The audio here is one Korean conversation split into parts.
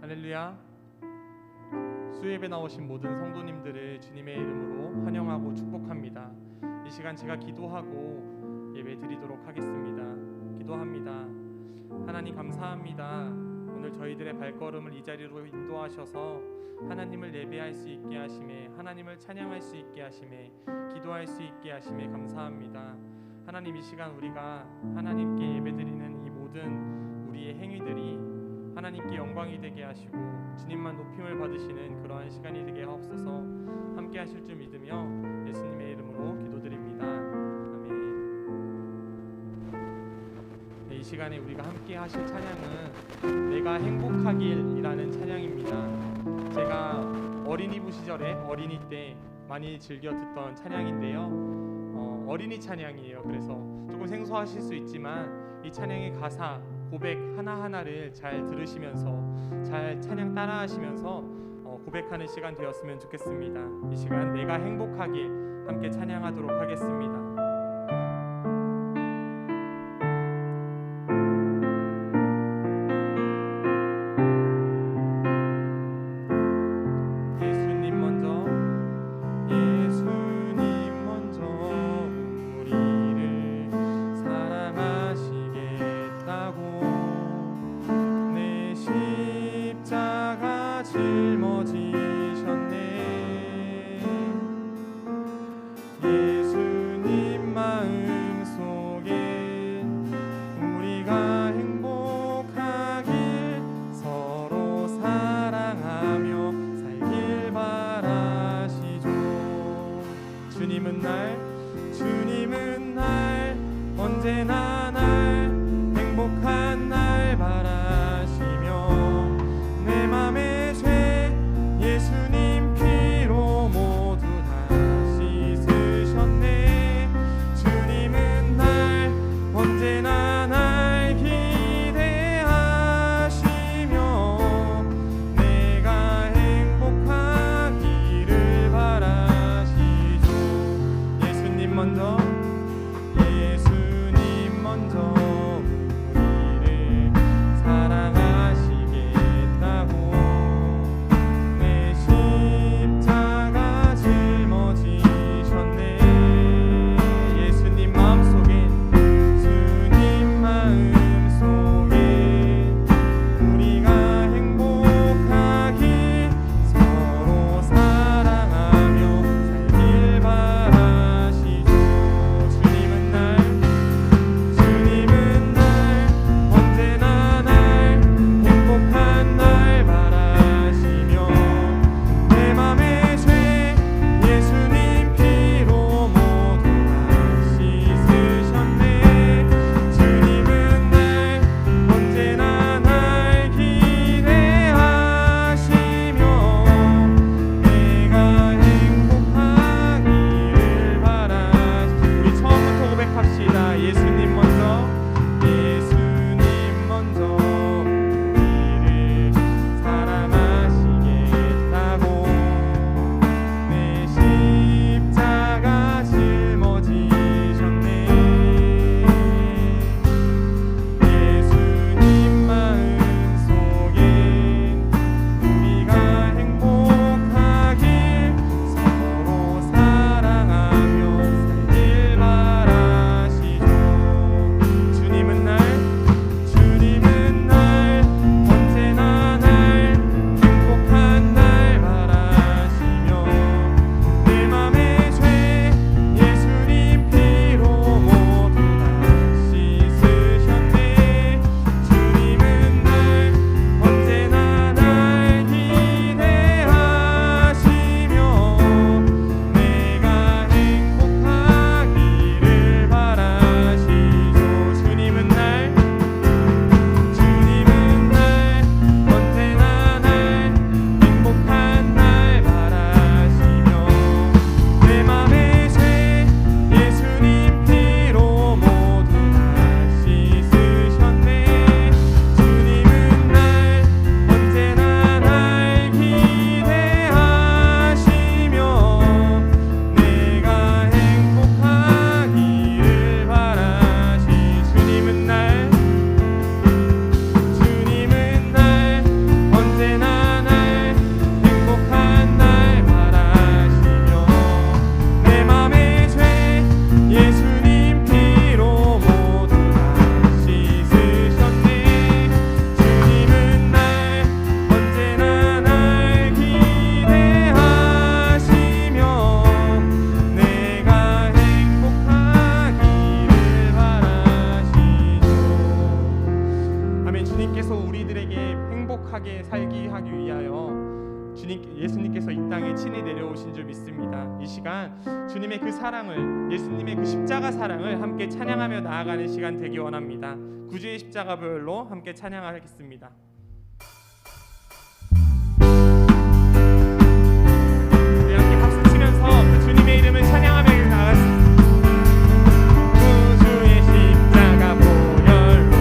할렐루야. 수예배 나오신 모든 성도님들을 주님의 이름으로 환영하고 축복합니다. 이 시간 제가 기도하고 예배 드리도록 하겠습니다. 기도합니다. 하나님 감사합니다. 오늘 저희들의 발걸음을 이 자리로 인도하셔서 하나님을 예배할 수 있게 하심에, 하나님을 찬양할 수 있게 하심에, 기도할 수 있게 하심에 감사합니다. 하나님, 이 시간 우리가 하나님께 예배드리는 이 모든 우리의 행위들이 하나님께 영광이 되게 하시고 주님만 높임을 받으시는 그러한 시간이 되게 하옵소서. 함께 하실 줄 믿으며 예수님의 이름으로 기도드립니다. 아멘. 이 시간에 우리가 함께 하실 찬양은 내가 행복하길이라는 찬양입니다. 제가 어린이부 시절에 어린이 때 많이 즐겨 듣던 찬양인데요. 어린이 찬양이에요. 그래서 조금 생소하실 수 있지만 이 찬양의 가사, 고백 하나하나를 잘 들으시면서 잘 찬양 따라하시면서 고백하는 시간 되었으면 좋겠습니다. 이 시간 내가 행복하길 함께 찬양하도록 하겠습니다. 짊어지셨네. 예수님 주님께서 우리들에게 행복하게 살기 하기 위하여 예수님께서 이 땅에 친히 내려오신 줄 믿습니다. 이 시간 주님의 그 사랑을, 예수님의 그 십자가 사랑을 함께 찬양하며 나아가는 시간 되기 원합니다. 구주의 십자가별로 함께 찬양하겠습니다. 우리 함께 박수 치면서 그 주님의 이름을 찬양하며 나아가겠습니다. 구주의 십자가 보혈로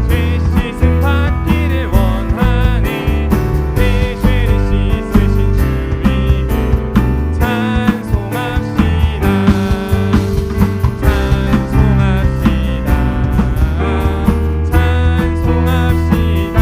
죄 씻음 받기를 원하네. 내 죄를 씻으신 주 이름 찬송합시다. 찬송합시다. 찬송합시다.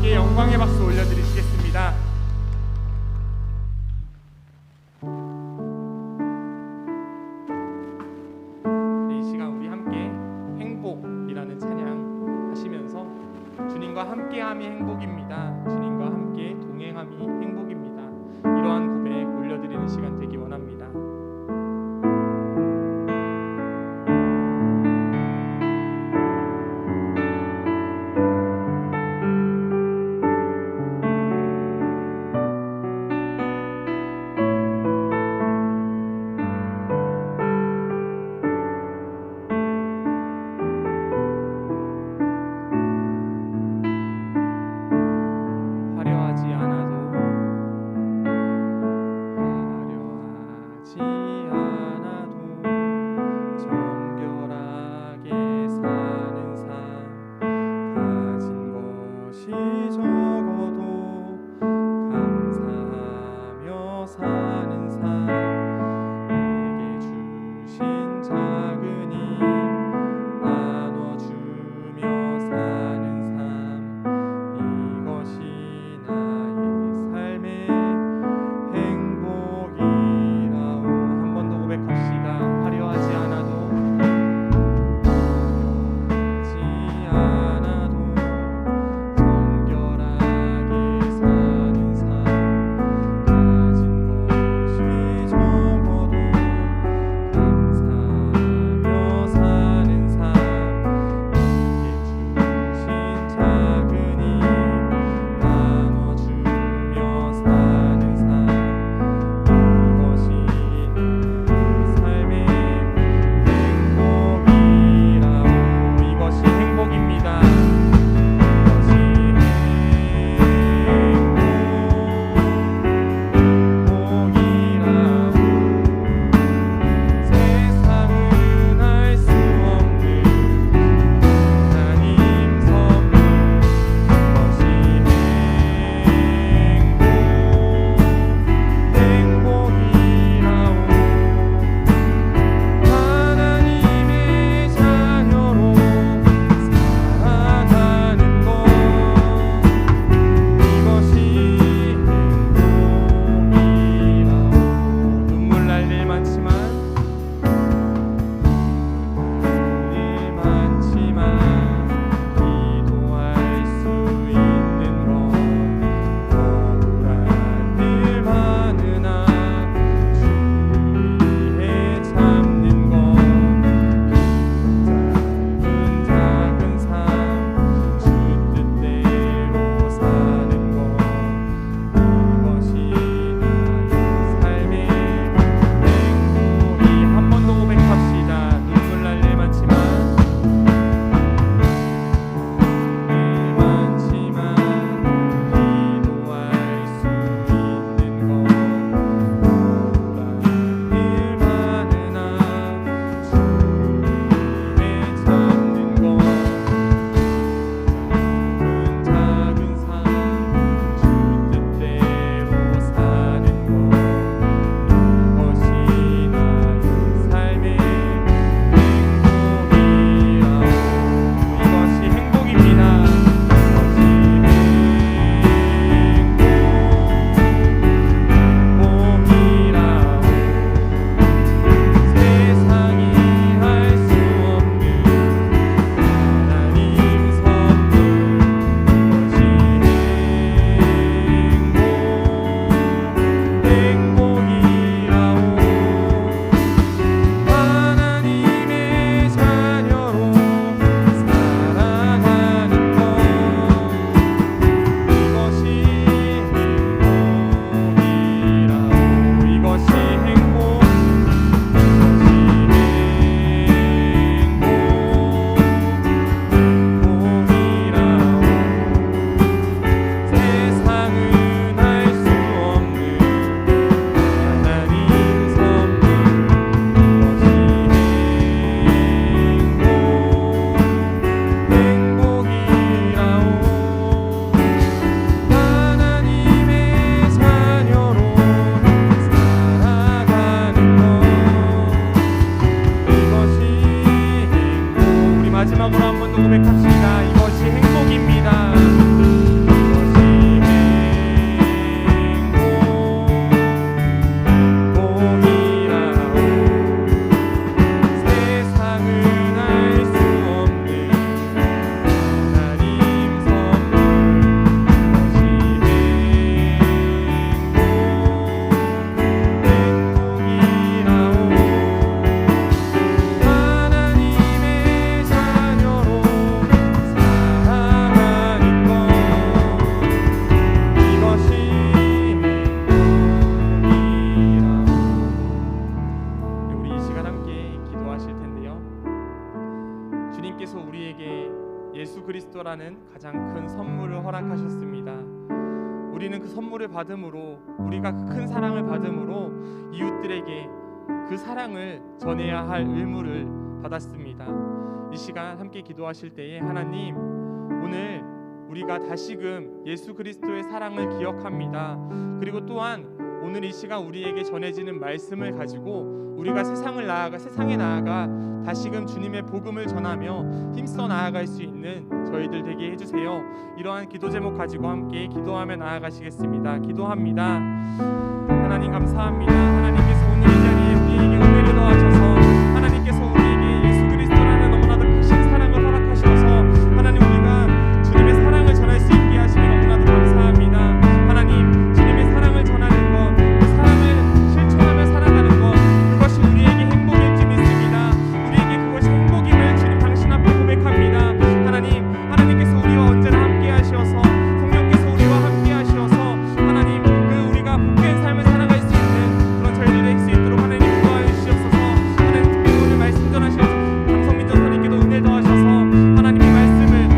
함께 영광의 박수 올려드리시겠습니다. 이 시간 우리 함께 행복이라는 찬양 하시면서 주님과 함께함이 행복입니다. 주님과 함께 동행함이 행복입니다. 이러한 고백 올려드리는 시간 되기 원합니다. 화려하지 않아도 정결하게 사는 삶, 가진 것이 적어도 감사하며 사는 삶, 내게 주신 작은 힘 나눠주며 사는 삶, 이것이 나의 삶의 행복이라오. 한 번 더 고백합시다. 화려하지 않아도 정결하게 기도라는 가장 큰 선물을 허락하셨습니다. 우리는 그 선물을 받음으로, 우리가 그 큰 사랑을 받음으로 이웃들에게 그 사랑을 전해야 할 의무를 받았습니다. 이 시간 함께 기도하실 때에 하나님, 오늘 우리가 다시금 예수 그리스도의 사랑을 기억합니다. 그리고 또한 오늘 이 시간 우리에게 전해지는 말씀을 가지고 우리가 세상에 나아가 다시금 주님의 복음을 전하며 힘써 나아갈 수 있는 저희들 되게 해주세요. 이러한 기도 제목 가지고 함께 기도하며 나아가시겠습니다. 기도합니다. 하나님 감사합니다. 하나님께서 오늘 이 자리에 우리에게 은혜를 더하셔서, 하나님께서 우리에게 예수 그리스도라는 너무나도 크신 사랑을 허락하셔서 하나님, 우리가 주님의 사랑을 전할 수 있게 하시니 너무나도 감사합니다. 하나님, 주님의 사랑을 전하는 것, 그 사랑을 실천하며 살아가는 것, 그것이 우리에게 행복일 줄 믿습니다. 우리에게 그것이 행복임을 주님 당신 앞에 고백합니다. 하나님께서 우리와 언제나 함께 하셔서, 성령께서 우리와 함께 하셔서 하나님, 그 우리가 복된 삶을 살아갈 수 있는 그런 저희들이 될 수 있도록 하나님 도와주시옵소서. 하나님, 특별히 오늘 말씀 전하실 강성민 전사님께도 은혜 더하셔서 하나님의 말씀을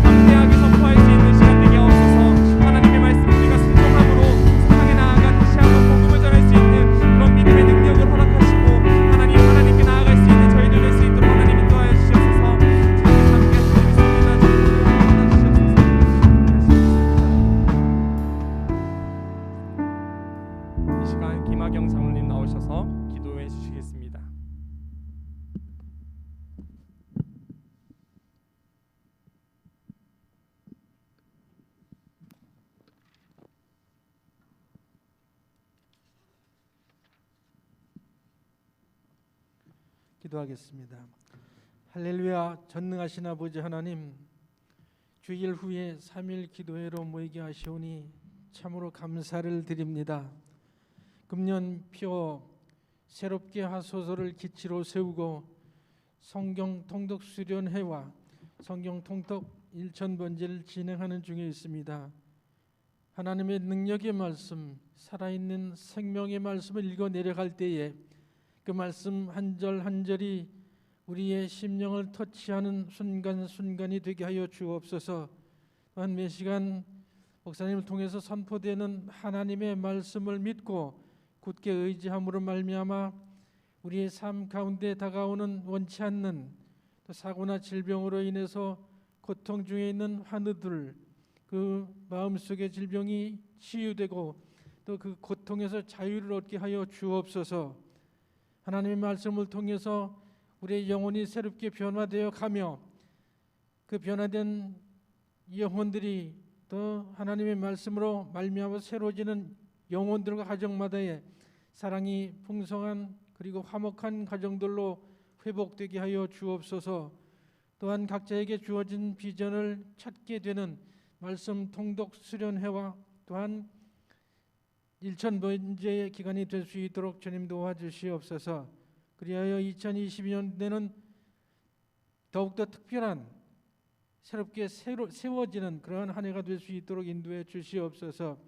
담대하게 선포할 수 있는 시간 되게 하옵소서. 하나님의 말씀 우리가 순종함으로 세상에 나아가 다시 한번 복음을 전할 수 있는 그런 믿음의 능력을 허락하시고 하나님께 나아갈 수 있는 저희들 될 수 있도록 하나님 인도하여 주시옵소서. 주님께서 함께 하시고 있습니다. 이 시간 김학영 장로님 나오셔서 기도해 주시겠습니다. 기도하겠습니다. 할렐루야. 전능하신 아버지 하나님, 주일 후에 3일 기도회로 모이게 하시오니 참으로 감사를 드립니다. 금년 표 새롭게 하소서를 기치로 세우고 성경 통독 수련회와 성경 통독 1000번제를 진행하는 중에 있습니다. 하나님의 능력의 말씀, 살아있는 생명의 말씀을 읽어 내려갈 때에 그 말씀 한 절 한 절이 우리의 심령을 터치하는 순간순간이 되게 하여 주옵소서. 또한 매 시간 목사님을 통해서 선포되는 하나님의 말씀을 믿고 굳게 의지함으로 말미암아 우리의 삶 가운데 다가오는 원치 않는 또 사고나 질병으로 인해서 고통 중에 있는 환우들, 그 마음속의 질병이 치유되고 또 그 고통에서 자유를 얻게 하여 주옵소서. 하나님의 말씀을 통해서 우리의 영혼이 새롭게 변화되어 가며 그 변화된 영혼들이 또 하나님의 말씀으로 말미암아 새로워지는 영혼들과 가정마다의 사랑이 풍성한 그리고 화목한 가정들로 회복되게 하여 주옵소서. 또한 각자에게 주어진 비전을 찾게 되는 말씀 통독 수련회와 또한 1000번제의 기간이 될 수 있도록 주님 도와주시옵소서. 그리하여 2022년에는 더욱더 특별한 새롭게 세워지는 그러한 한 해가 될 수 있도록 인도해 주시옵소서.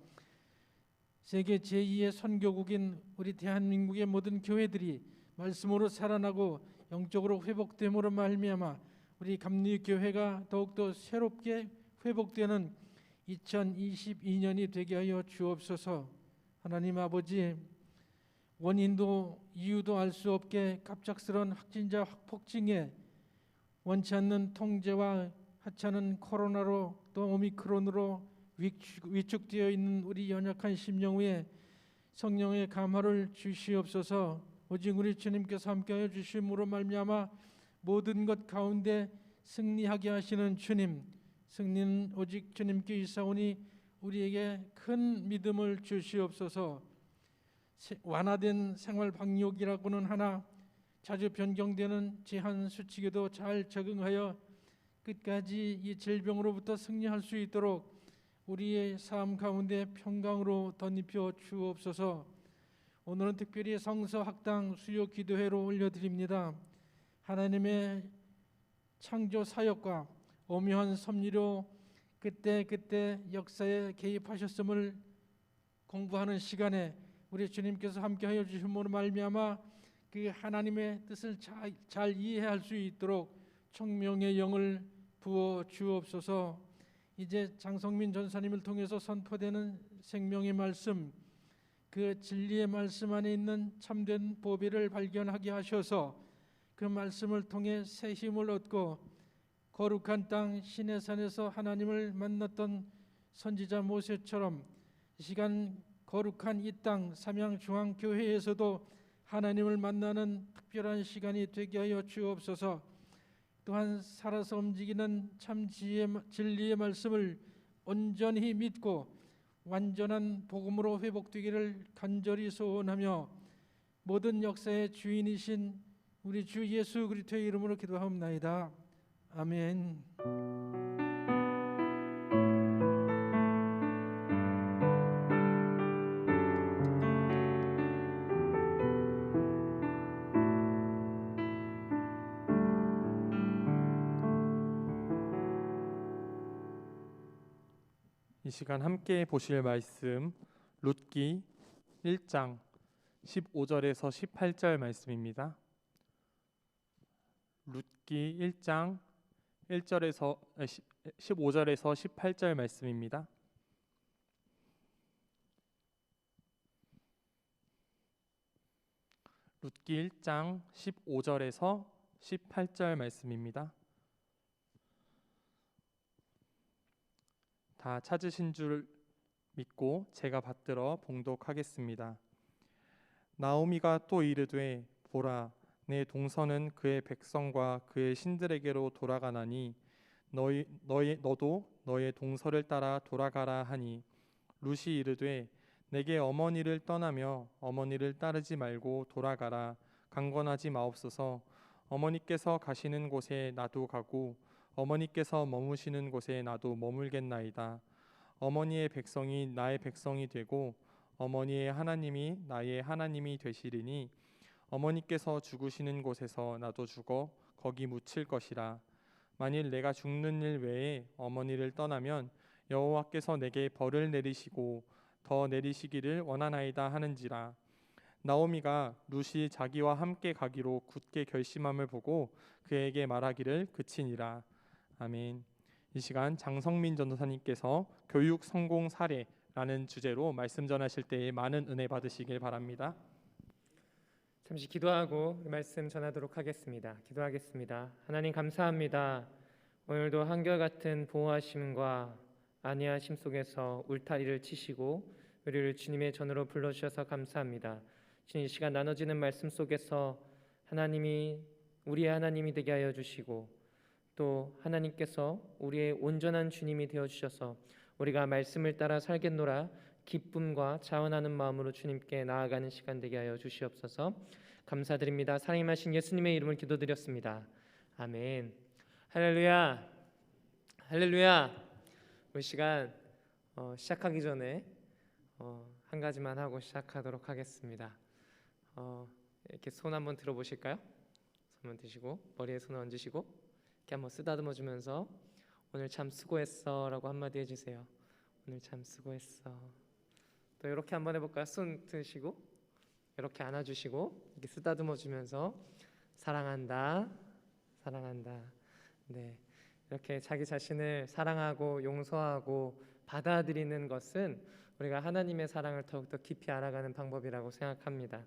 세계 제2의 선교국인 우리 대한민국의 모든 교회들이 말씀으로 살아나고 영적으로 회복됨으로 말미암아 우리 감리교회가 더욱더 새롭게 회복되는 2022년이 되게 하여 주옵소서. 하나님 아버지, 원인도 이유도 알 수 없게 갑작스러운 확진자 폭증에 원치 않는 통제와 하찮은 코로나로 또 오미크론으로 위축되어 있는 우리 연약한 심령 위에 성령의 감화를 주시옵소서. 오직 우리 주님께서 함께하여 주심으로 말미암아 모든 것 가운데 승리하게 하시는 주님, 승리는 오직 주님께 있사오니 우리에게 큰 믿음을 주시옵소서. 완화된 생활 방역이라고는 하나 자주 변경되는 제한 수칙에도 잘 적응하여 끝까지 이 질병으로부터 승리할 수 있도록 우리의 삶 가운데 평강으로 덧입혀 주옵소서. 오늘은 특별히 성서 학당 수요 기도회로 올려드립니다. 하나님의 창조 사역과 오묘한 섭리로 그때 역사에 개입하셨음을 공부하는 시간에 우리 주님께서 함께하여 주심으로 말미암아 그 하나님의 뜻을 잘 이해할 수 있도록 청명의 영을 부어 주옵소서. 이제 장성민 전사님을 통해서 선포되는 생명의 말씀, 그 진리의 말씀 안에 있는 참된 보배를 발견하게 하셔서 그 말씀을 통해 새 힘을 얻고 거룩한 땅 시내산에서 하나님을 만났던 선지자 모세처럼 이 시간 거룩한 이 땅 삼양중앙교회에서도 하나님을 만나는 특별한 시간이 되게 하여 주옵소서. 또한 살아서 움직이는 참 진리의 말씀을 온전히 믿고 완전한 복음으로 회복되기를 간절히 소원하며 모든 역사의 주인이신 우리 주 예수 그리스도의 이름으로 기도하옵나이다. 아멘. 이 시간 함께 보실 말씀 룻기 1장 15절에서 18절 말씀입니다. 룻기 1장 15절에서 18절 말씀입니다. 룻기 1장 15절에서 18절 말씀입니다. 다 찾으신 줄 믿고 제가 받들어 봉독하겠습니다. 나오미가 또 이르되 보라 내 동서는 그의 백성과 그의 신들에게로 돌아가나니 너도 너의 동서를 따라 돌아가라 하니 룻이 이르되 내게 어머니를 떠나며 어머니를 따르지 말고 돌아가라 강권하지 마옵소서. 어머니께서 가시는 곳에 나도 가고 어머니께서 머무시는 곳에 나도 머물겠나이다. 어머니의 백성이 나의 백성이 되고 어머니의 하나님이 나의 하나님이 되시리니 어머니께서 죽으시는 곳에서 나도 죽어 거기 묻힐 것이라. 만일 내가 죽는 일 외에 어머니를 떠나면 여호와께서 내게 벌을 내리시고 더 내리시기를 원하나이다 하는지라. 나오미가 룻이 자기와 함께 가기로 굳게 결심함을 보고 그에게 말하기를 그치니라. 아멘. 이 시간 장성민 전도사님께서 교육 성공 사례라는 주제로 말씀 전하실 때에 많은 은혜 받으시길 바랍니다. 잠시 기도하고 말씀 전하도록 하겠습니다. 기도하겠습니다. 하나님 감사합니다. 오늘도 한결같은 보호하심과 안위하심 속에서 울타리를 치시고 우리를 주님의 전으로 불러주셔서 감사합니다. 주님, 이 시간 나눠지는 말씀 속에서 하나님이 우리의 하나님이 되게 하여 주시고 또 하나님께서 우리의 온전한 주님이 되어주셔서 우리가 말씀을 따라 살겠노라 기쁨과 자원하는 마음으로 주님께 나아가는 시간 되게 하여 주시옵소서. 감사드립니다. 사랑임하신 예수님의 이름을 기도드렸습니다. 아멘. 할렐루야. 할렐루야. 우리 시간 시작하기 전에 한 가지만 하고 시작하도록 하겠습니다. 이렇게 손 한번 들어보실까요? 손 한번 드시고 머리에 손을 얹으시고 이렇게 한번 쓰다듬어 주면서 오늘 참 수고했어 라고 한마디 해주세요. 오늘 참 수고했어. 또 이렇게 한번 해볼까요? 손 드시고 이렇게 안아주시고 이렇게 쓰다듬어 주면서 사랑한다 사랑한다. 네, 이렇게 자기 자신을 사랑하고 용서하고 받아들이는 것은 우리가 하나님의 사랑을 더욱더 깊이 알아가는 방법이라고 생각합니다.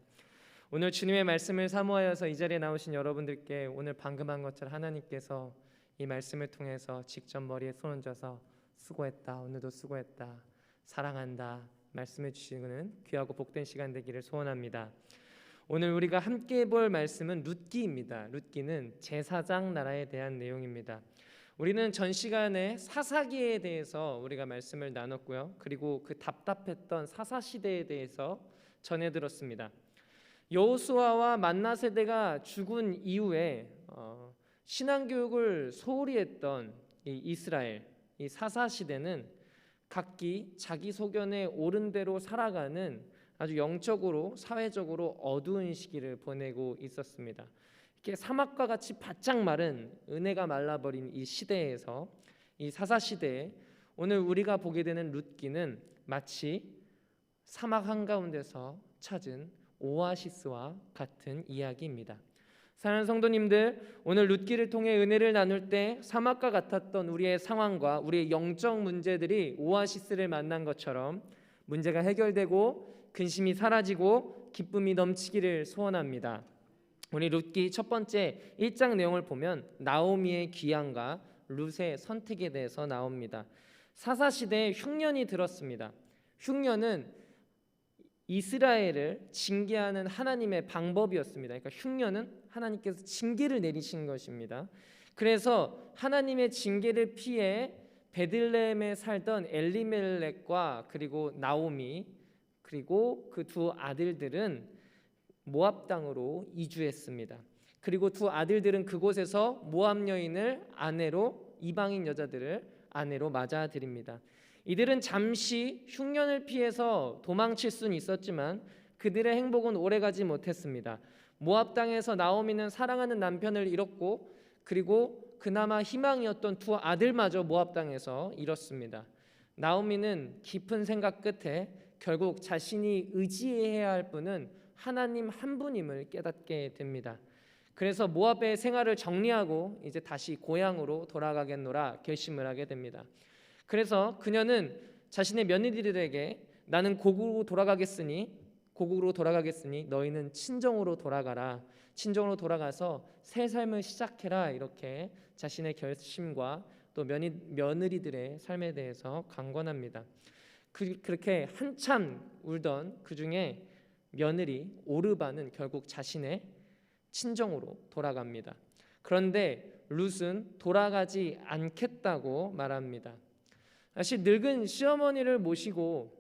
오늘 주님의 말씀을 사모하여서 이 자리에 나오신 여러분들께 오늘 방금 한 것처럼 하나님께서 이 말씀을 통해서 직접 머리에 손 얹어서 수고했다, 오늘도 수고했다, 사랑한다 말씀해 주시는 귀하고 복된 시간 되기를 소원합니다. 오늘 우리가 함께 볼 말씀은 룻기입니다. 룻기는 제사장 나라에 대한 내용입니다. 우리는 전 시간에 사사기에 대해서 우리가 말씀을 나눴고요. 그리고 그 답답했던 사사시대에 대해서 전해 들었습니다. 여호수아와 만나세대가 죽은 이후에 신앙교육을 소홀히 했던 이 이스라엘, 이 사사시대는 각기 자기 소견에 옳은 대로 살아가는 아주 영적으로 사회적으로 어두운 시기를 보내고 있었습니다. 이렇게 사막과 같이 바짝 마른 은혜가 말라버린 이 시대에서 이 사사시대에 오늘 우리가 보게 되는 룻기는 마치 사막 한가운데서 찾은 오아시스와 같은 이야기입니다. 사랑하는 성도님들, 오늘 룻기를 통해 은혜를 나눌 때 사막과 같았던 우리의 상황과 우리의 영적 문제들이 오아시스를 만난 것처럼 문제가 해결되고 근심이 사라지고 기쁨이 넘치기를 소원합니다. 우리 룻기 첫 번째 1장 내용을 보면 나오미의 귀향과 룻의 선택에 대해서 나옵니다. 사사시대에 흉년이 들었습니다. 흉년은 이스라엘을 징계하는 하나님의 방법이었습니다. 그러니까 흉년은 하나님께서 징계를 내리신 것입니다. 그래서 하나님의 징계를 피해 베들레헴에 살던 엘리멜렉과 그리고 나오미 그리고 그 두 아들들은 모압 땅으로 이주했습니다. 그리고 두 아들들은 그곳에서 모압 여인을 아내로, 이방인 여자들을 아내로 맞아들입니다. 이들은 잠시 흉년을 피해서 도망칠 수는 있었지만 그들의 행복은 오래가지 못했습니다. 모압 땅에서 나오미는 사랑하는 남편을 잃었고 그리고 그나마 희망이었던 두 아들마저 모압 땅에서 잃었습니다. 나오미는 깊은 생각 끝에 결국 자신이 의지해야 할 분은 하나님 한 분임을 깨닫게 됩니다. 그래서 모압의 생활을 정리하고 이제 다시 고향으로 돌아가겠노라 결심을 하게 됩니다. 그래서 그녀는 자신의 며느리들에게 나는 고국으로 돌아가겠으니 너희는 친정으로 돌아가라. 친정으로 돌아가서 새 삶을 시작해라. 이렇게 자신의 결심과 또 며느리들의 삶에 대해서 강권합니다. 그렇게 한참 울던 그 중에 며느리 오르바는 결국 자신의 친정으로 돌아갑니다. 그런데 룻은 돌아가지 않겠다고 말합니다. 다시 늙은 시어머니를 모시고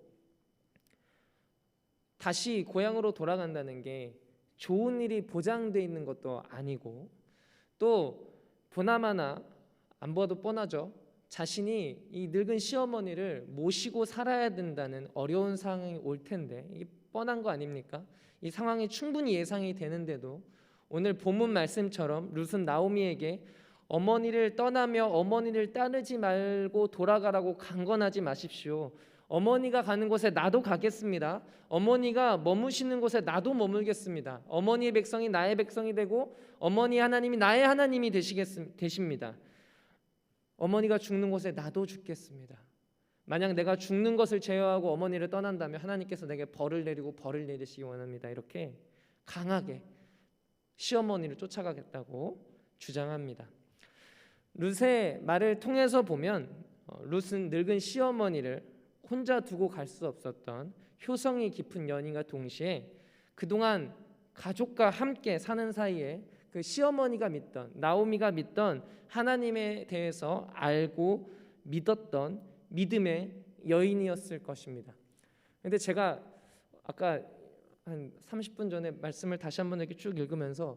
다시 고향으로 돌아간다는 게 좋은 일이 보장돼 있는 것도 아니고 또 보나마나 안 봐도 뻔하죠. 자신이 이 늙은 시어머니를 모시고 살아야 된다는 어려운 상황이 올 텐데 이 뻔한 거 아닙니까? 이 상황이 충분히 예상이 되는데도 오늘 본문 말씀처럼 룻은 나오미에게 어머니를 떠나며 어머니를 따르지 말고 돌아가라고 강권하지 마십시오. 어머니가 가는 곳에 나도 가겠습니다. 어머니가 머무시는 곳에 나도 머물겠습니다. 어머니의 백성이 나의 백성이 되고 어머니 하나님이 나의 하나님이 되십니다. 어머니가 죽는 곳에 나도 죽겠습니다. 만약 내가 죽는 것을 제어하고 어머니를 떠난다면 하나님께서 내게 벌을 내리고 벌을 내리시기 원합니다. 이렇게 강하게 시어머니를 쫓아가겠다고 주장합니다. 룻의 말을 통해서 보면 룻은 늙은 시어머니를 혼자 두고 갈 수 없었던 효성이 깊은 연인과 동시에 그동안 가족과 함께 사는 사이에 그 시어머니가 믿던 나오미가 믿던 하나님에 대해서 알고 믿었던 믿음의 여인이었을 것입니다. 그런데 제가 아까 한 30분 전에 말씀을 다시 한번 이렇게 쭉 읽으면서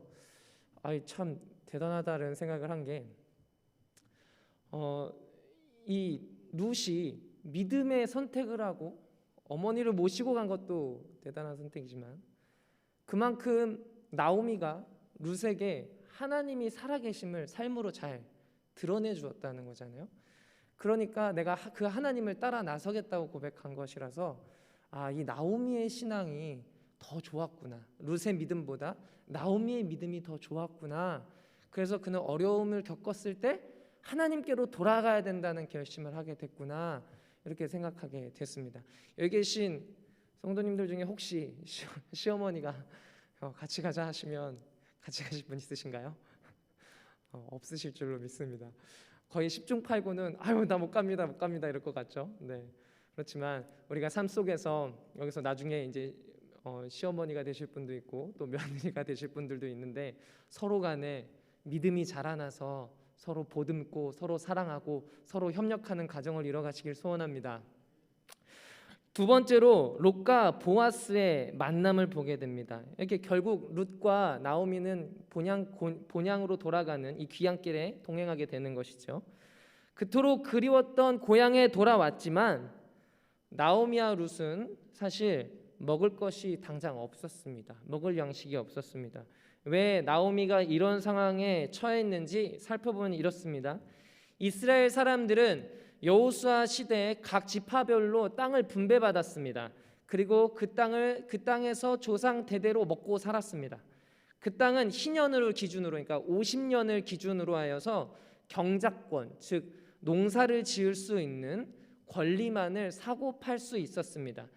참 대단하다는 생각을 한 게 이 룻이 믿음의 선택을 하고 어머니를 모시고 간 것도 대단한 선택이지만 그만큼 나오미가 룻에게 하나님이 살아계심을 삶으로 잘 드러내 주었다는 거잖아요. 그러니까 내가 그 하나님을 따라 나서겠다고 고백한 것이라서 이 나오미의 신앙이 더 좋았구나. 룻의 믿음보다 나오미의 믿음이 더 좋았구나. 그래서 그는 어려움을 겪었을 때 하나님께로 돌아가야 된다는 결심을 하게 됐구나. 이렇게 생각하게 됐습니다. 여기 계신 성도님들 중에 혹시 시어머니가 같이 가자 하시면 같이 가실 분 있으신가요? 없으실 줄로 믿습니다. 거의 10중 8구는 나 못 갑니다 이럴 것 같죠. 네. 그렇지만 우리가 삶 속에서 여기서 나중에 이제 시어머니가 되실 분도 있고 또 며느리가 되실 분들도 있는데 서로 간에 믿음이 자라나서 서로 보듬고 서로 사랑하고 서로 협력하는 가정을 이뤄가시길 소원합니다. 두 번째로 롯과 보아스의 만남을 보게 됩니다. 이렇게 결국 룻과 나오미는 본향으로 돌아가는 이 귀향길에 동행하게 되는 것이죠. 그토록 그리웠던 고향에 돌아왔지만 나오미와 룻은 사실 먹을 것이 당장 없었습니다. 먹을 양식이 없었습니다. 왜 나오미가 이런 상황에 처해 있는지 살펴보면 이렇습니다. 이스라엘 사람들은 여호수아 시대에 각 지파별로 땅을 분배받았습니다. 그리고 그 땅에서 조상 대대로 먹고 살았습니다. 그 땅은 희년을 기준으로, 그러니까 50년을 기준으로 하여서 경작권, 즉 농사를 지을 수 있는 권리만을 사고 팔 수 있었습니다.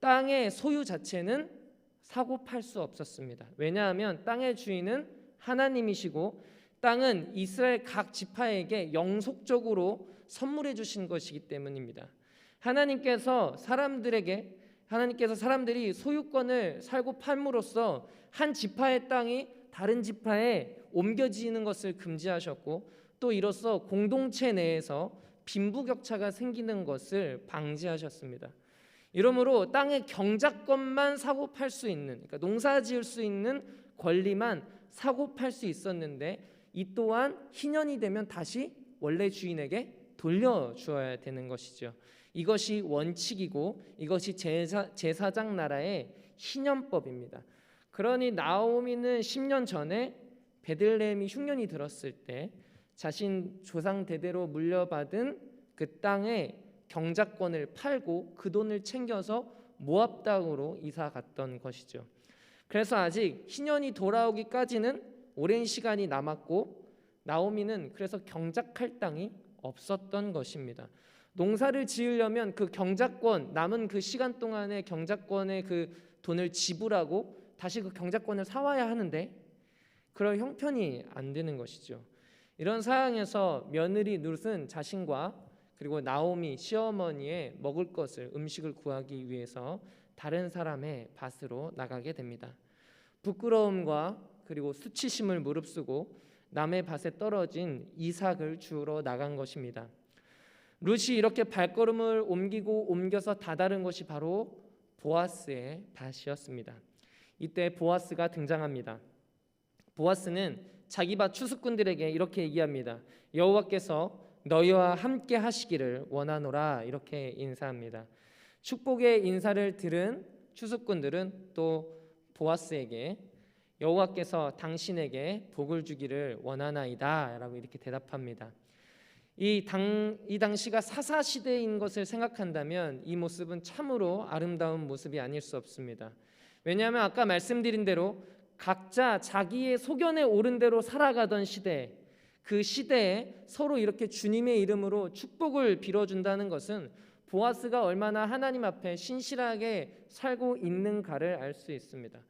땅의 소유 자체는 사고 팔 수 없었습니다. 왜냐하면 땅의 주인은 하나님이시고 땅은 이스라엘 각 지파에게 영속적으로 선물해 주신 것이기 때문입니다. 하나님께서 사람들이 소유권을 살고 팔므로써 한 지파의 땅이 다른 지파에 옮겨지는 것을 금지하셨고, 또 이로써 공동체 내에서 빈부격차가 생기는 것을 방지하셨습니다. 이러므로 땅의 경작권만 사고 팔 수 있는, 그러니까 농사 지을 수 있는 권리만 사고 팔 수 있었는데, 이 또한 희년이 되면 다시 원래 주인에게 돌려주어야 되는 것이죠. 이것이 원칙이고 이것이 제사장 나라의 희년법입니다. 그러니 나오미는 10년 전에 베들레헴이 흉년이 들었을 때 자신 조상 대대로 물려받은 그 땅의 경작권을 팔고 그 돈을 챙겨서 모압 땅으로 이사 갔던 것이죠. 그래서 아직 희년이 돌아오기까지는 오랜 시간이 남았고 나오미는 그래서 경작할 땅이 없었던 것입니다. 농사를 지으려면 그 경작권, 남은 그 시간 동안의 경작권의 그 돈을 지불하고 다시 그 경작권을 사와야 하는데 그럴 형편이 안 되는 것이죠. 이런 상황에서 며느리 룻은 자신과 그리고 나오미 시어머니의 먹을 것을, 음식을 구하기 위해서 다른 사람의 밭으로 나가게 됩니다. 부끄러움과 그리고 수치심을 무릅쓰고 남의 밭에 떨어진 이삭을 주우러 나간 것입니다. 룻이 이렇게 발걸음을 옮겨서 다다른 것이 바로 보아스의 밭이었습니다. 이때 보아스가 등장합니다. 보아스는 자기 밭 추수꾼들에게 이렇게 얘기합니다. 여호와께서 너희와 함께 하시기를 원하노라, 이렇게 인사합니다. 축복의 인사를 들은 추수꾼들은 또 보아스에게 여호와께서 당신에게 복을 주기를 원하나이다 라고 이렇게 대답합니다. 이 당시가 사사시대인 것을 생각한다면 이 모습은 참으로 아름다운 모습이 아닐 수 없습니다. 왜냐하면 아까 말씀드린 대로 각자 자기의 소견에 오른 대로 살아가던 시대, 그 시대에 서로 이렇게 주님의 이름으로 축복을 빌어준다는 것은 보아스가 얼마나 하나님 앞에 신실하게 살고 있는가를 알 수 있습니다.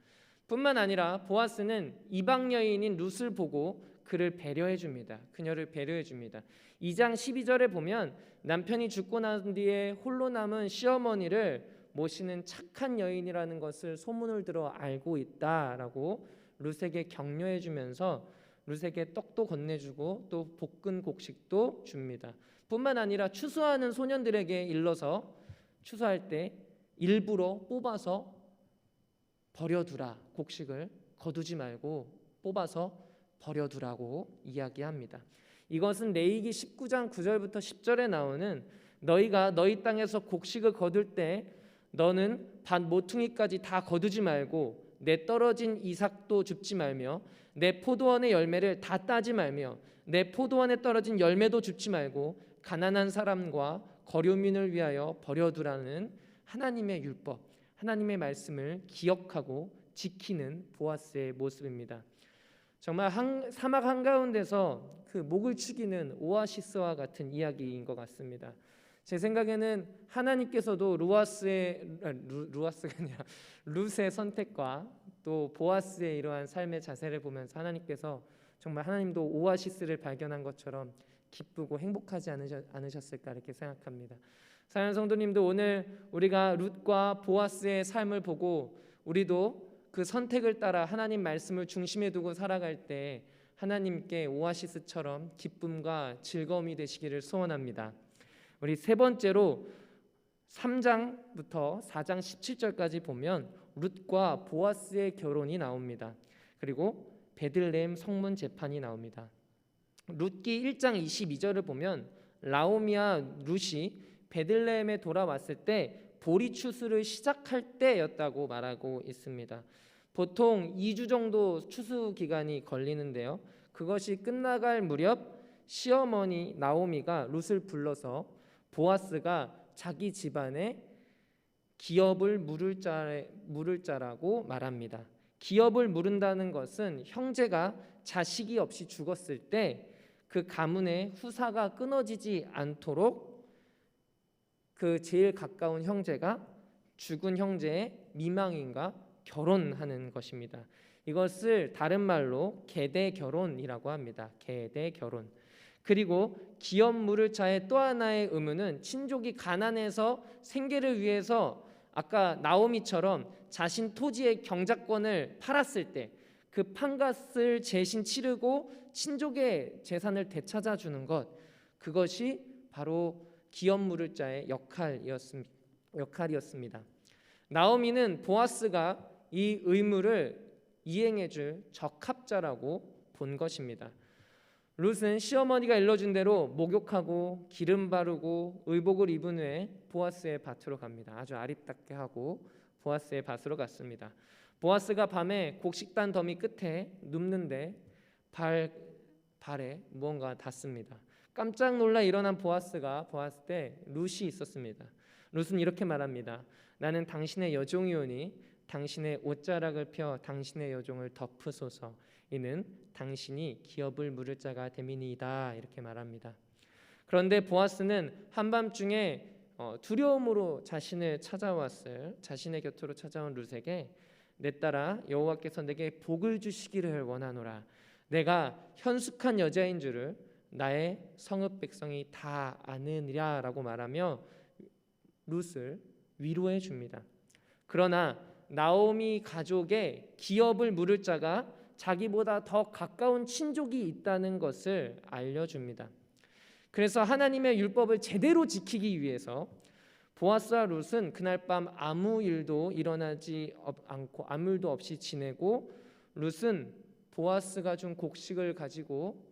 뿐만 아니라 보아스는 이방 여인인 룻을 보고 그를 배려해 줍니다. 그녀를 배려해 줍니다. 2장 12절에 보면 남편이 죽고 난 뒤에 홀로 남은 시어머니를 모시는 착한 여인이라는 것을 소문을 들어 알고 있다라고 룻에게 격려해 주면서 룻에게 떡도 건네주고 또 볶은 곡식도 줍니다. 뿐만 아니라 추수하는 소년들에게 일러서 추수할 때 일부러 뽑아서 버려두라, 곡식을 거두지 말고 뽑아서 버려두라고 이야기합니다. 이것은 레위기 19장 9절부터 10절에 나오는 너희가 너희 땅에서 곡식을 거둘 때 너는 밭 모퉁이까지 다 거두지 말고 내 떨어진 이삭도 줍지 말며 내 포도원의 열매를 다 따지 말며 내 포도원에 떨어진 열매도 줍지 말고 가난한 사람과 거류민을 위하여 버려두라는 하나님의 율법, 하나님의 말씀을 기억하고 지키는 보아스의 모습입니다. 정말 사막 한가운데서 그 목을 축이는 오아시스와 같은 이야기인 것 같습니다. 제 생각에는 하나님께서도 룻의 선택과 또 보아스의 이러한 삶의 자세를 보면서 하나님께서 정말 하나님도 오아시스를 발견한 것처럼 기쁘고 행복하지 않으셨을까 이렇게 생각합니다. 사랑하는 성도님도 오늘 우리가 룻과 보아스의 삶을 보고 우리도 그 선택을 따라 하나님 말씀을 중심에 두고 살아갈 때 하나님께 오아시스처럼 기쁨과 즐거움이 되시기를 소원합니다. 우리 세 번째로 3장부터 4장 17절까지 보면 룻과 보아스의 결혼이 나옵니다. 그리고 베들레헴 성문 재판이 나옵니다. 룻기 1장 22절을 보면 나오미와 룻이 베들레헴에 돌아왔을 때 보리 추수를 시작할 때였다고 말하고 있습니다. 보통 2주 정도 추수 기간이 걸리는데요. 그것이 끝나갈 무렵 시어머니 나오미가 룻을 불러서 보아스가 자기 집안에 기업을 물을 자라고 말합니다. 기업을 물은다는 것은 형제가 자식이 없이 죽었을 때 그 가문의 후사가 끊어지지 않도록 그 제일 가까운 형제가 죽은 형제의 미망인과 결혼하는 것입니다. 이것을 다른 말로 계대 결혼이라고 합니다. 계대 결혼. 그리고 기업 물을 자의 또 하나의 의무는 친족이 가난해서 생계를 위해서 아까 나오미처럼 자신 토지의 경작권을 팔았을 때 그 판gat을 대신 치르고 친족의 재산을 되찾아 주는 것, 그것이 바로 기업 물을 자의 역할이었습니다. 나오미는 보아스가 이 의무를 이행해 줄 적합자라고 본 것입니다. 룻은 시어머니가 일러준 대로 목욕하고 기름 바르고 의복을 입은 후에 보아스의 밭으로 갑니다. 아주 아리답게 하고 보아스의 밭으로 갔습니다. 보아스가 밤에 곡식단 더미 끝에 눕는데 발에 무언가 닿습니다. 깜짝 놀라 일어난 보아스가 보았을 때 룻이 있었습니다. 룻은 이렇게 말합니다. 나는 당신의 여종이오니 당신의 옷자락을 펴 당신의 여종을 덮으소서. 이는 당신이 기업을 물을 자가 됨이니이다. 이렇게 말합니다. 그런데 보아스는 한밤중에 두려움으로 자신의 곁으로 찾아온 룻에게 내 딸아 여호와께서 내게 복을 주시기를 원하노라. 내가 현숙한 여자인 줄을 나의 성읍 백성이 다 아느니라 라고 말하며 룻을 위로해 줍니다. 그러나 나오미 가족의 기업을 물을 자가 자기보다 더 가까운 친족이 있다는 것을 알려줍니다. 그래서 하나님의 율법을 제대로 지키기 위해서 보아스와 룻은 그날 밤 아무 일도 일어나지 않고 아무 일도 없이 지내고 룻은 보아스가 준 곡식을 가지고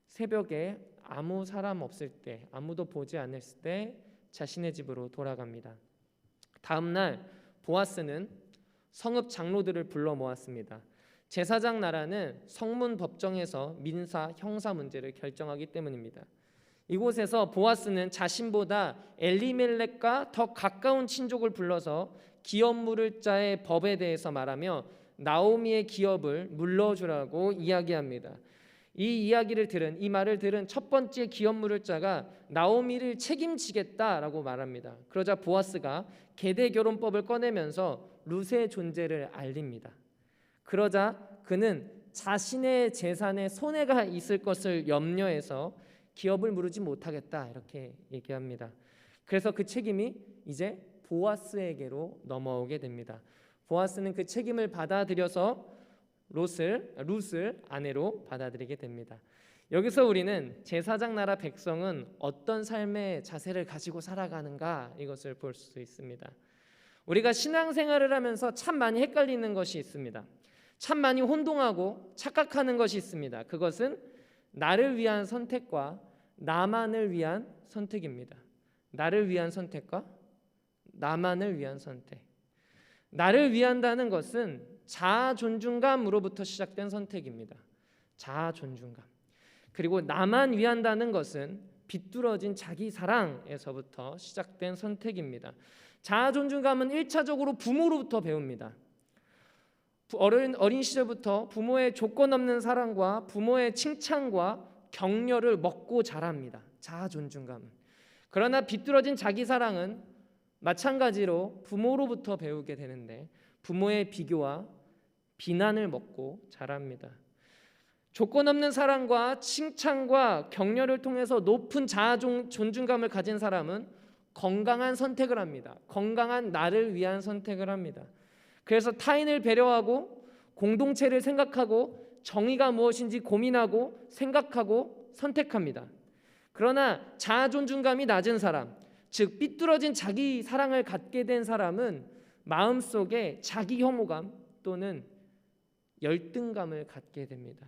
새벽에 아무 사람 없을 때, 아무도 보지 않았을 때 자신의 집으로 돌아갑니다. 다음 날 보아스는 성읍 장로들을 불러 모았습니다. 제사장 나라는 성문 법정에서 민사, 형사 문제를 결정하기 때문입니다. 이곳에서 보아스는 자신보다 엘리멜렉과 더 가까운 친족을 불러서 기업 물을 자의 법에 대해서 말하며 나오미의 기업을 물러주라고 이야기합니다. 이 말을 들은 첫 번째 기업 물을 자가 나오미를 책임지겠다라고 말합니다. 그러자 보아스가 계대 결혼법을 꺼내면서 룻의 존재를 알립니다. 그러자 그는 자신의 재산에 손해가 있을 것을 염려해서 기업을 물지 못하겠다 이렇게 얘기합니다. 그래서 그 책임이 이제 보아스에게로 넘어오게 됩니다. 보아스는 그 책임을 받아들여서 룻을 아내로 받아들이게 됩니다. 여기서 우리는 제사장 나라 백성은 어떤 삶의 자세를 가지고 살아가는가 이것을 볼 수 있습니다. 우리가 신앙생활을 하면서 참 많이 헷갈리는 것이 있습니다. 참 많이 혼동하고 착각하는 것이 있습니다. 그것은 나를 위한 선택과 나만을 위한 선택입니다. 나를 위한 선택과 나만을 위한 선택. 나를 위한다는 것은 자아 존중감으로부터 시작된 선택입니다. 자아 존중감. 그리고 나만 위한다는 것은 비뚤어진 자기 사랑에서부터 시작된 선택입니다. 자아 존중감은 1차적으로 부모로부터 배웁니다. 어린 시절부터 부모의 조건 없는 사랑과 부모의 칭찬과 격려를 먹고 자랍니다. 자아 존중감은. 그러나 비뚤어진 자기 사랑은 마찬가지로 부모로부터 배우게 되는데 부모의 비교와 비난을 먹고 자랍니다. 조건 없는 사랑과 칭찬과 격려를 통해서 높은 자아 존중감을 가진 사람은 건강한 선택을 합니다. 건강한 나를 위한 선택을 합니다. 그래서 타인을 배려하고 공동체를 생각하고 정의가 무엇인지 고민하고 생각하고 선택합니다. 그러나 자아 존중감이 낮은 사람, 즉 삐뚤어진 자기 사랑을 갖게 된 사람은 마음속에 자기 혐오감 또는 열등감을 갖게 됩니다.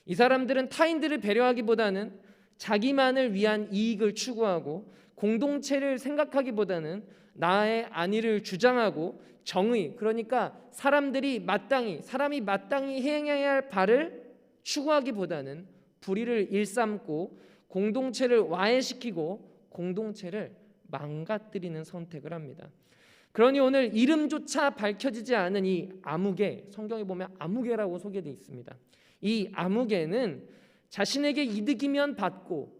이 사람들은 타인들을 배려하기보다는 자기만을 위한 이익을 추구하고 공동체를 생각하기보다는 나의 안위를 주장하고 정의, 그러니까 사람이 마땅히 행해야 할 바를 추구하기보다는 불의를 일삼고 공동체를 와해시키고 공동체를 망가뜨리는 선택을 합니다. 그러니 오늘 이름조차 밝혀지지 않은 이 아무개, 성경에 보면 아무개라고 소개되어 있습니다. 이 아무개는 자신에게 이득이면 받고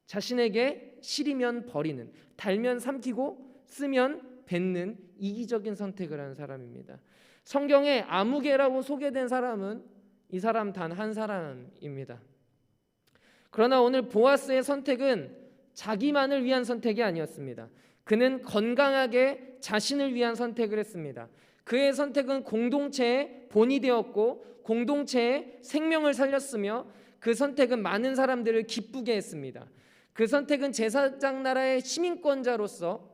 자신에게 실이면 버리는, 달면 삼키고 쓰면 뱉는 이기적인 선택을 하는 사람입니다. 성경에 아무개라고 소개된 사람은 이 사람 단 한 사람입니다. 그러나 오늘 보아스의 선택은 자기만을 위한 선택이 아니었습니다. 그는 건강하게 자신을 위한 선택을 했습니다. 그의 선택은 공동체의 본이 되었고 공동체의 생명을 살렸으며 그 선택은 많은 사람들을 기쁘게 했습니다. 그 선택은 제사장 나라의 시민권자로서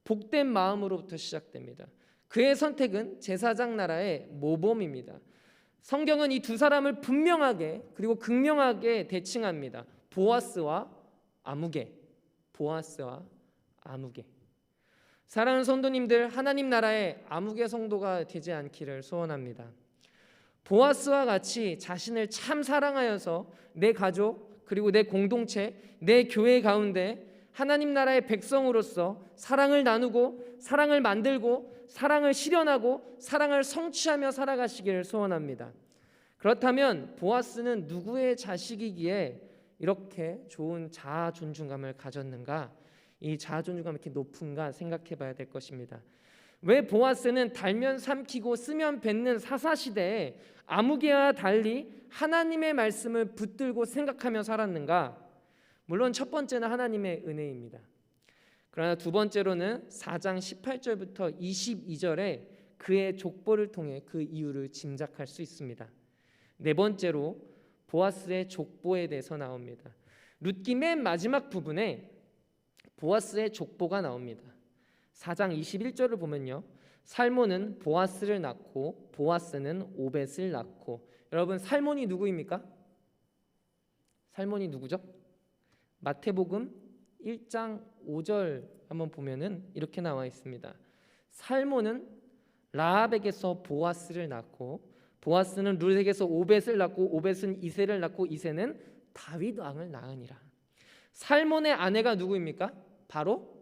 복된 마음으로부터 시작됩니다. 그의 선택은 제사장 나라의 모범입니다. 성경은 이 두 사람을 분명하게 그리고 극명하게 대칭합니다. 보아스와 아무개, 보아스와 아무개. 사랑하는 성도님들, 하나님 나라의 아무개 성도가 되지 않기를 소원합니다. 보아스와 같이 자신을 참 사랑하여서 내 가족 그리고 내 공동체, 내 교회 가운데 하나님 나라의 백성으로서 사랑을 나누고 사랑을 만들고 사랑을 실현하고 사랑을 성취하며 살아가시기를 소원합니다. 그렇다면 보아스는 누구의 자식이기에 이렇게 좋은 자아 존중감을 가졌는가? 이 자아 존중감이 이렇게 높은가 생각해 봐야 될 것입니다. 왜 보아스는 달면 삼키고 쓰면 뱉는 사사시대에 아무개와 달리 하나님의 말씀을 붙들고 생각하며 살았는가? 물론 첫 번째는 하나님의 은혜입니다. 그러나 두 번째로는 4장 18절부터 22절에 그의 족보를 통해 그 이유를 짐작할 수 있습니다. 네 번째로 보아스의 족보에 대해서 나옵니다. 룻기 맨 마지막 부분에 보아스의 족보가 나옵니다. 4장 21절을 보면요, 살몬은 보아스를 낳고 보아스는 오벳을 낳고. 여러분, 살몬이 누구입니까? 살몬이 누구죠? 마태복음 1장 5절 한번 보면은 이렇게 나와 있습니다. 살몬은 라합에게서 보아스를 낳고 보아스는 룻에게서 오벳을 낳고 오벳은 이새를 낳고 이새는 다윗 왕을 낳으니라. 살몬의 아내가 누구입니까? 바로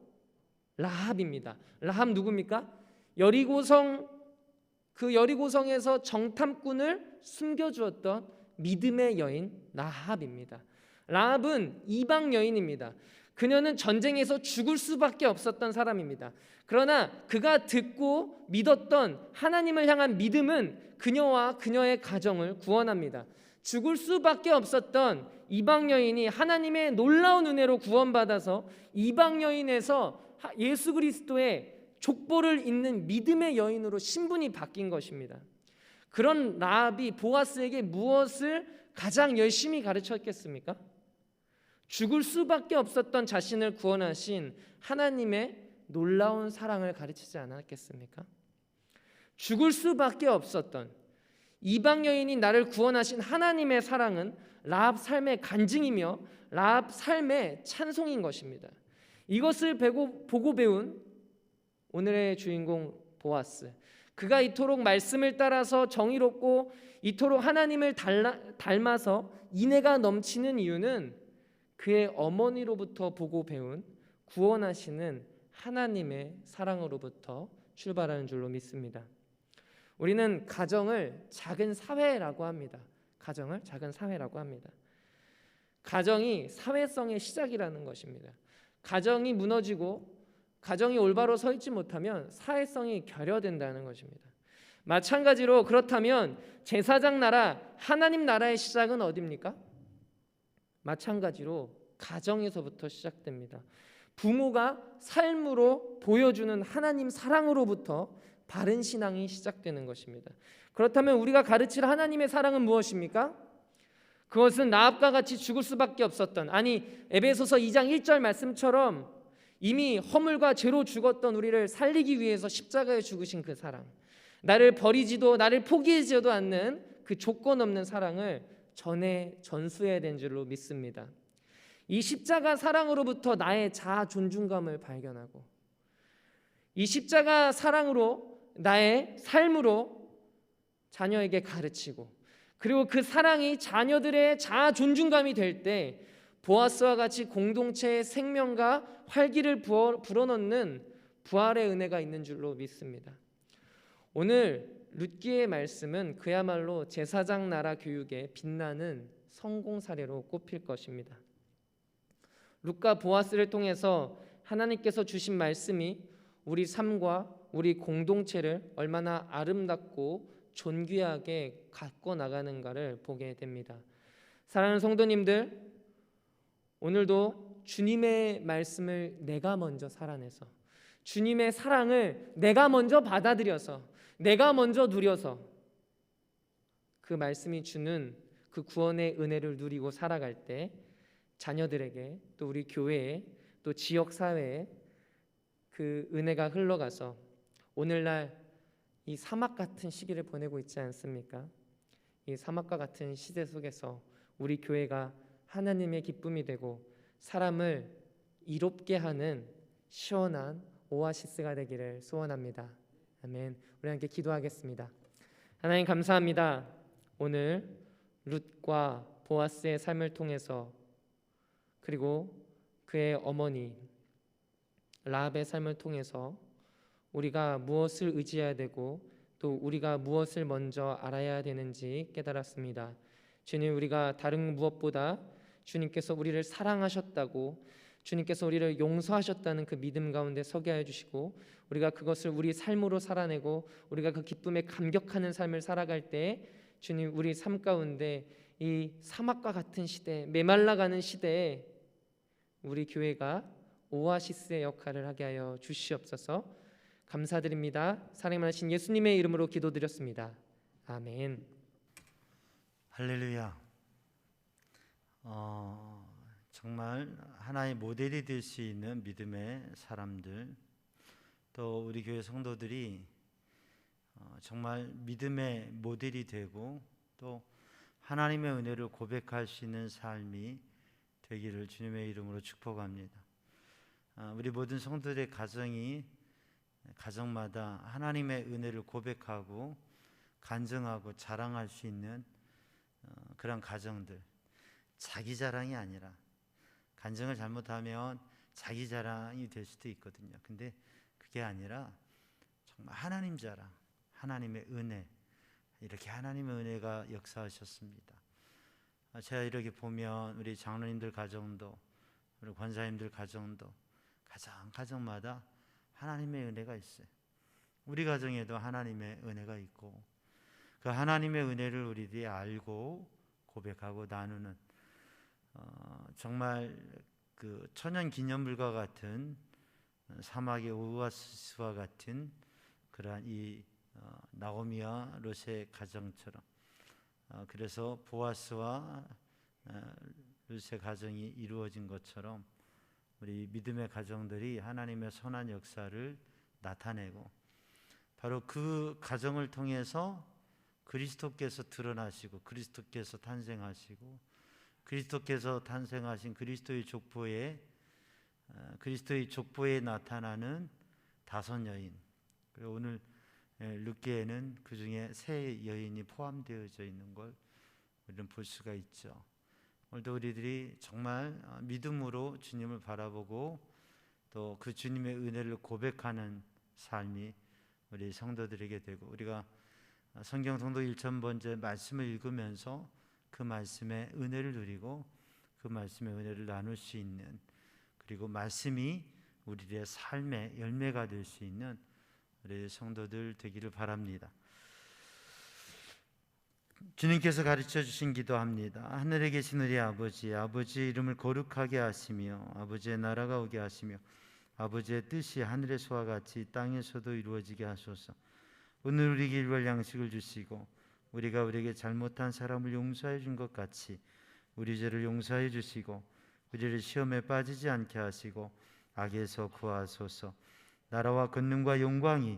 라합입니다. 라합 누구입니까? 여리고성, 그 여리고성에서 정탐꾼을 숨겨주었던 믿음의 여인 라합입니다. 라합은 이방 여인입니다. 그녀는 전쟁에서 죽을 수밖에 없었던 사람입니다. 그러나 그가 듣고 믿었던 하나님을 향한 믿음은 그녀와 그녀의 가정을 구원합니다. 죽을 수밖에 없었던 이방 여인이 하나님의 놀라운 은혜로 구원받아서 이방 여인에서 예수 그리스도의 족보를 잇는 믿음의 여인으로 신분이 바뀐 것입니다. 그런 라합이 보아스에게 무엇을 가장 열심히 가르쳤겠습니까? 죽을 수밖에 없었던 자신을 구원하신 하나님의 놀라운 사랑을 가르치지 않았겠습니까? 죽을 수밖에 없었던 이방 여인이 나를 구원하신 하나님의 사랑은 라합 삶의 간증이며 라합 삶의 찬송인 것입니다. 이것을 보고 배운 오늘의 주인공 보아스, 그가 이토록 말씀을 따라서 정의롭고 이토록 하나님을 닮아서 인애가 넘치는 이유는 그의 어머니로부터 보고 배운 구원하시는 하나님의 사랑으로부터 출발하는 줄로 믿습니다. 우리는 가정을 작은 사회라고 합니다. 가정을 작은 사회라고 합니다. 가정이 사회성의 시작이라는 것입니다. 가정이 무너지고 가정이 올바로 서 있지 못하면 사회성이 결여된다는 것입니다. 마찬가지로 그렇다면 제사장 나라, 하나님 나라의 시작은 어디입니까? 마찬가지로 가정에서부터 시작됩니다. 부모가 삶으로 보여주는 하나님 사랑으로부터 바른 신앙이 시작되는 것입니다. 그렇다면 우리가 가르칠 하나님의 사랑은 무엇입니까? 그것은 라합과 같이 죽을 수밖에 없었던, 아니 에베소서 2장 1절 말씀처럼 이미 허물과 죄로 죽었던 우리를 살리기 위해서 십자가에 죽으신 그 사랑, 나를 버리지도 나를 포기하지도 않는 그 조건 없는 사랑을 전수해야 된 줄로 믿습니다. 이 십자가 사랑으로부터 나의 자아 존중감을 발견하고 이 십자가 사랑으로 나의 삶으로 자녀에게 가르치고 그리고 그 사랑이 자녀들의 자아 존중감이 될 때 보아스와 같이 공동체의 생명과 활기를 불어넣는 부활의 은혜가 있는 줄로 믿습니다. 오늘 룻기의 말씀은 그야말로 제사장 나라 교육의 빛나는 성공 사례로 꼽힐 것입니다. 룻과 보아스를 통해서 하나님께서 주신 말씀이 우리 삶과 우리 공동체를 얼마나 아름답고 존귀하게 갖고 나가는가를 보게 됩니다. 사랑하는 성도님들, 오늘도 주님의 말씀을 내가 먼저 살아내서, 주님의 사랑을 내가 먼저 받아들여서, 내가 먼저 누려서 그 말씀이 주는 그 구원의 은혜를 누리고 살아갈 때 자녀들에게, 또 우리 교회에, 또 지역 사회에 그 은혜가 흘러가서 오늘날 이 사막 같은 시기를 보내고 있지 않습니까? 이 사막과 같은 시대 속에서 우리 교회가 하나님의 기쁨이 되고 사람을 이롭게 하는 시원한 오아시스가 되기를 소원합니다. 아멘. 우리 함께 기도하겠습니다. 하나님 감사합니다. 오늘 룻과 보아스의 삶을 통해서, 그리고 그의 어머니 라합의 삶을 통해서 우리가 무엇을 의지해야 되고 또 우리가 무엇을 먼저 알아야 되는지 깨달았습니다. 주님, 우리가 다른 무엇보다 주님께서 우리를 사랑하셨다고, 주님께서 우리를 용서하셨다는 그 믿음 가운데 서게 하여 주시고, 우리가 그것을 우리 삶으로 살아내고 우리가 그 기쁨에 감격하는 삶을 살아갈 때 주님, 우리 삶 가운데 이 사막과 같은 시대, 메말라가는 시대에 우리 교회가 오아시스의 역할을 하게 하여 주시옵소서. 감사드립니다. 사랑이 많으신 예수님의 이름으로 기도드렸습니다. 아멘. 할렐루야. 정말 하나의 모델이 될 수 있는 믿음의 사람들, 또 우리 교회 성도들이 정말 믿음의 모델이 되고 또 하나님의 은혜를 고백할 수 있는 삶이 되기를 주님의 이름으로 축복합니다. 우리 모든 성도들의 가정이 가정마다 하나님의 은혜를 고백하고 간증하고 자랑할 수 있는 그런 가정들, 자기 자랑이 아니라, 간증을 잘못하면 자기 자랑이 될 수도 있거든요. 근데 그게 아니라 정말 하나님 자랑, 하나님의 은혜, 이렇게 하나님의 은혜가 역사하셨습니다. 제가 이렇게 보면 우리 장로님들 가정도, 우리 권사님들 가정도 가정마다 하나님의 은혜가 있어요. 우리 가정에도 하나님의 은혜가 있고, 그 하나님의 은혜를 우리들이 알고 고백하고 나누는 정말 그 천연 기념물과 같은 사막의 오아시스와 같은 그러한 이 나오미와 롯의 가정처럼, 그래서 보아스와 롯의 가정이 이루어진 것처럼 우리 믿음의 가정들이 하나님의 선한 역사를 나타내고, 바로 그 가정을 통해서 그리스도께서 드러나시고 그리스도께서 탄생하시고 그리스도께서 탄생하신 그리스도의 족보에 나타나는 다섯 여인, 그리고 오늘 룻기에는 그 중에 세 여인이 포함되어져 있는 걸 우리는 볼 수가 있죠. 오늘도 우리들이 정말 믿음으로 주님을 바라보고 또 그 주님의 은혜를 고백하는 삶이 우리 성도들에게 되고, 우리가 성경 성도 1000번째 말씀을 읽으면서 그 말씀의 은혜를 누리고 그 말씀의 은혜를 나눌 수 있는, 그리고 말씀이 우리의 삶의 열매가 될 수 있는 우리 성도들 되기를 바랍니다. 주님께서 가르쳐 주신 기도합니다. 하늘에 계신 우리 아버지, 아버지의 이름을 거룩하게 하시며 아버지의 나라가 오게 하시며 아버지의 뜻이 하늘에서와 같이 땅에서도 이루어지게 하소서. 오늘 우리에게 일월 양식을 주시고 우리가 우리에게 잘못한 사람을 용서해 준 것 같이 우리 죄를 용서해 주시고 우리를 시험에 빠지지 않게 하시고 악에서 구하소서. 나라와 권능과 영광이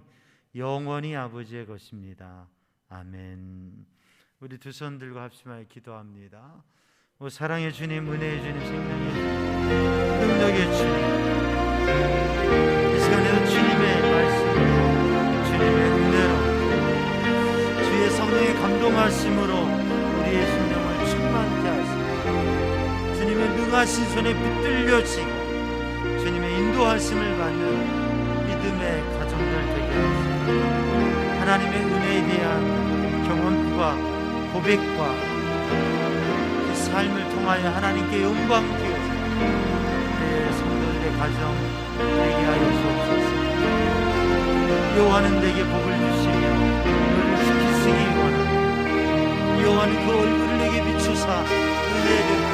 영원히 아버지의 것입니다. 아멘. 우리 두 손 들고 합심하여 기도합니다. 오 사랑의 주님, 은혜의 주님, 생명의 주님, 능력의 주님, 이 시간에도 주님의 말씀으로, 주님의 은혜로, 주의 성령의 감동하심으로 우리의 심령을 충만케 하시고 주님의 능하신 손에 붙들려지고 주님의 인도하심을 받는 믿음의 믿음의 가정들 되게 하시고 하나님의 은혜에 대한 경험과 고백과 그 삶을 통하여 하나님께 영광 드려서 내 성도들의 가정 되게 하여 주옵소서. 여호와는 내게 복을 주시며 너를 지키시기 원하노라. 여호와는 그 얼굴을 내게 비추사 은혜를